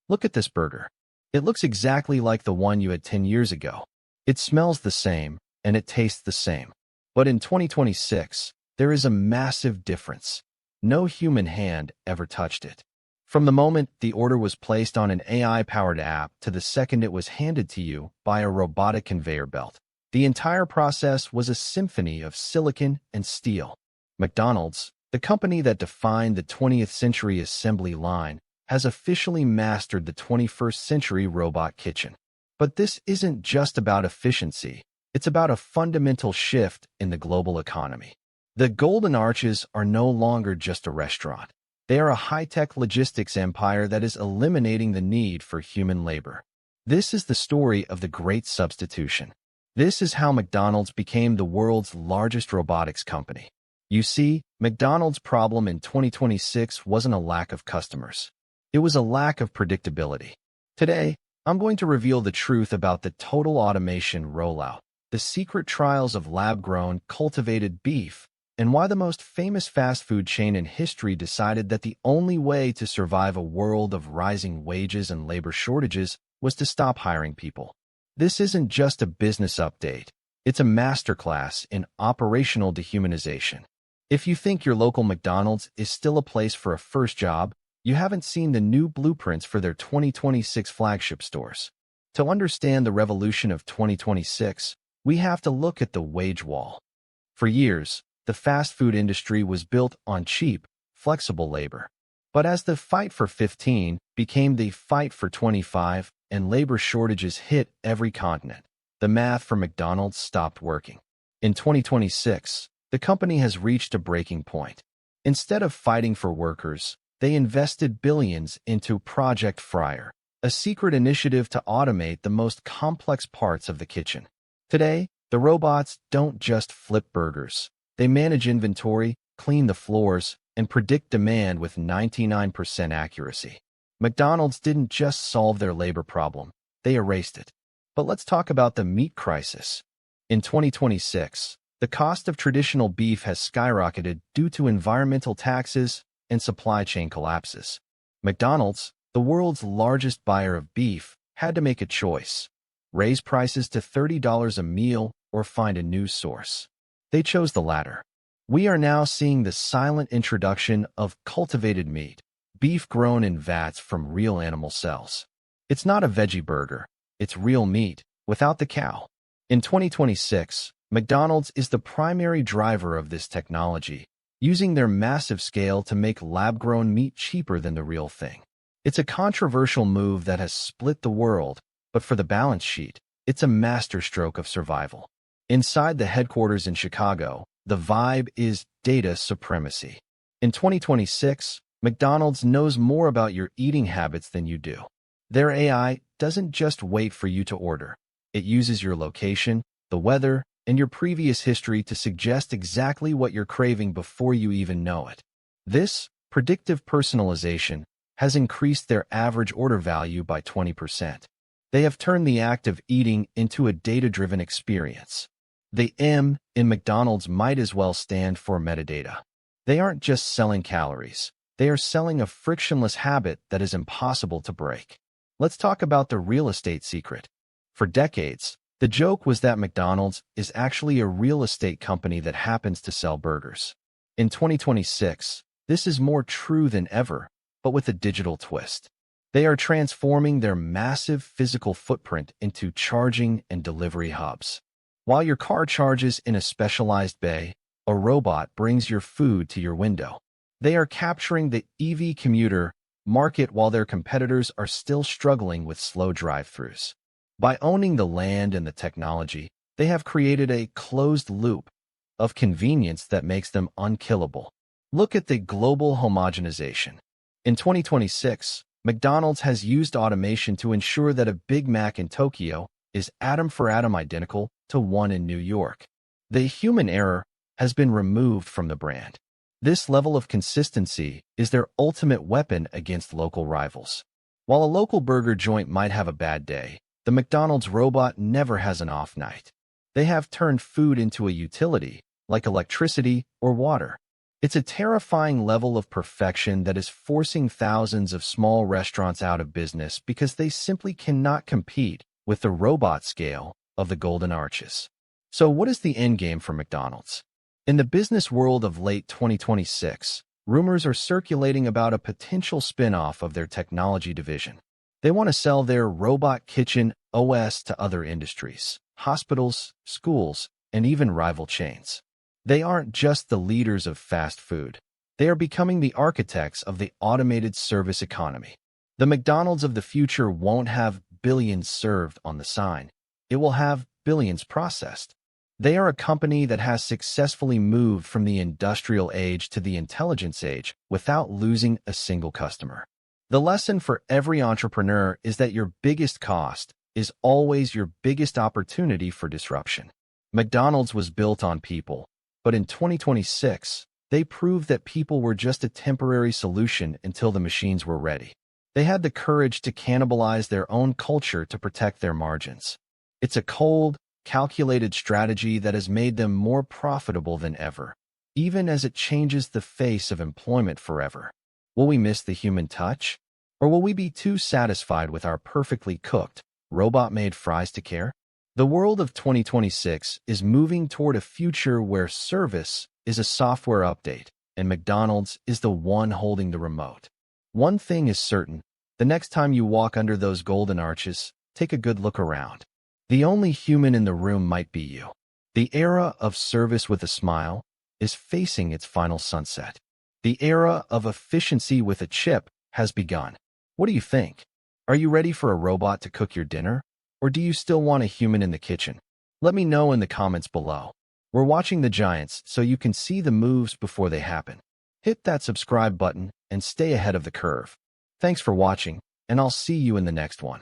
Look at this burger. It looks exactly like the one you had 10 years ago. It smells the same, and it tastes the same. But in 2026, there is a massive difference. No human hand ever touched it. From the moment the order was placed on an AI-powered app to the second it was handed to you by a robotic conveyor belt, the entire process was a symphony of silicon and steel. McDonald's, the company that defined the 20th century assembly line, has officially mastered the 21st century robot kitchen. But this isn't just about efficiency. It's about a fundamental shift in the global economy. The Golden Arches are no longer just a restaurant. They are a high-tech logistics empire that is eliminating the need for human labor. This is the story of the Great Substitution. This is how McDonald's became the world's largest robotics company. You see, McDonald's problem in 2026 wasn't a lack of customers. It was a lack of predictability. Today, I'm going to reveal the truth about the total automation rollout, the secret trials of lab-grown, cultivated beef, and why the most famous fast food chain in history decided that the only way to survive a world of rising wages and labor shortages was to stop hiring people. This isn't just a business update. It's a masterclass in operational dehumanization. If you think your local McDonald's is still a place for a first job, you haven't seen the new blueprints for their 2026 flagship stores. To understand the revolution of 2026, we have to look at the wage wall. For years, the fast food industry was built on cheap, flexible labor. But as the fight for 15 became the fight for 25 and labor shortages hit every continent, the math for McDonald's stopped working. In 2026, the company has reached a breaking point. Instead of fighting for workers, they invested billions into Project Fryer, a secret initiative to automate the most complex parts of the kitchen. Today, the robots don't just flip burgers. They manage inventory, clean the floors, and predict demand with 99% accuracy. McDonald's didn't just solve their labor problem, they erased it. But let's talk about the meat crisis. In 2026, the cost of traditional beef has skyrocketed due to environmental taxes and supply chain collapses. McDonald's, the world's largest buyer of beef, had to make a choice: raise prices to $30 a meal or find a new source. They chose the latter. We are now seeing the silent introduction of cultivated meat, beef grown in vats from real animal cells. It's not a veggie burger. It's real meat, without the cow. In 2026, McDonald's is the primary driver of this technology, using their massive scale to make lab-grown meat cheaper than the real thing. It's a controversial move that has split the world, but for the balance sheet, it's a masterstroke of survival. Inside the headquarters in Chicago, the vibe is data supremacy. In 2026, McDonald's knows more about your eating habits than you do. Their AI doesn't just wait for you to order. It uses your location, the weather, and your previous history to suggest exactly what you're craving before you even know it. This predictive personalization has increased their average order value by 20%. They have turned the act of eating into a data-driven experience. The M in McDonald's might as well stand for metadata. They aren't just selling calories. They are selling a frictionless habit that is impossible to break. Let's talk about the real estate secret. For decades, the joke was that McDonald's is actually a real estate company that happens to sell burgers. In 2026, this is more true than ever, but with a digital twist. They are transforming their massive physical footprint into charging and delivery hubs. While your car charges in a specialized bay, a robot brings your food to your window. They are capturing the EV commuter market while their competitors are still struggling with slow drive-thrus. By owning the land and the technology, they have created a closed loop of convenience that makes them unkillable. Look at the global homogenization. In 2026, McDonald's has used automation to ensure that a Big Mac in Tokyo is atom for atom identical to one in New York. The human error has been removed from the brand. This level of consistency is their ultimate weapon against local rivals. While a local burger joint might have a bad day, the McDonald's robot never has an off night. They have turned food into a utility, like electricity or water. It's a terrifying level of perfection that is forcing thousands of small restaurants out of business because they simply cannot compete with the robot scale of the Golden Arches. So what is the end game for McDonald's? In the business world of late 2026, rumors are circulating about a potential spin-off of their technology division. They want to sell their robot kitchen OS to other industries, hospitals, schools, and even rival chains. They aren't just the leaders of fast food. They are becoming the architects of the automated service economy. The McDonald's of the future won't have billions served on the sign. It will have billions processed. They are a company that has successfully moved from the industrial age to the intelligence age without losing a single customer. The lesson for every entrepreneur is that your biggest cost is always your biggest opportunity for disruption. McDonald's was built on people, but in 2026, they proved that people were just a temporary solution until the machines were ready. They had the courage to cannibalize their own culture to protect their margins. It's a cold, calculated strategy that has made them more profitable than ever, even as it changes the face of employment forever. Will we miss the human touch? Or will we be too satisfied with our perfectly cooked, robot-made fries to care? The world of 2026 is moving toward a future where service is a software update and McDonald's is the one holding the remote. One thing is certain, the next time you walk under those golden arches, take a good look around. The only human in the room might be you. The era of service with a smile is facing its final sunset. The era of efficiency with a chip has begun. What do you think? Are you ready for a robot to cook your dinner? Or do you still want a human in the kitchen? Let me know in the comments below. We're watching the giants so you can see the moves before they happen. Hit that subscribe button and stay ahead of the curve. Thanks for watching, and I'll see you in the next one.